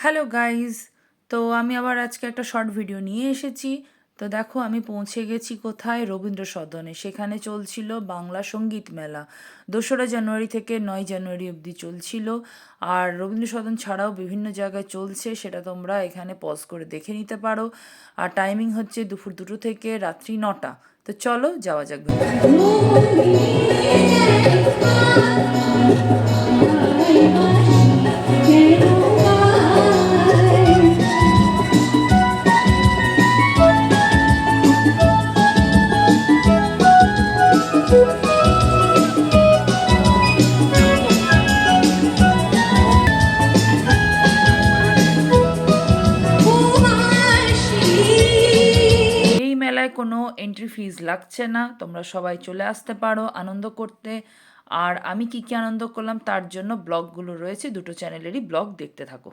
Hello guys, তো আমি আবার আজকে একটা শর্ট ভিডিও নিয়ে এসেছি। তো দেখো আমি পৌঁছে গেছি কোথায়, রবীন্দ্র সদনে। সেখানে চলছিল বাংলা সঙ্গীত মেলা। 2রা জানুয়ারি থেকে 9ই জানুয়ারি অবধি চলছিল। আর রবীন্দ্র সদন ছাড়াও বিভিন্ন জায়গায় চলছে, সেটা তোমরা এখানে পজ করে দেখে নিতে পারো। আর টাইমিং হচ্ছে দুপুর 2টো থেকে রাত্রি 9টা। তো চলো যাওয়া যাক এই মেলায় কোনো এন্ট্রি ফিজ লাগছে না, তোমরা সবাই চলে আসতে পারো আনন্দ করতে। আর আমি কি কি আনন্দ করলাম তার জন্য ব্লগগুলো রয়েছে, 2টো চ্যানেলেরই ব্লগ দেখতে থাকো।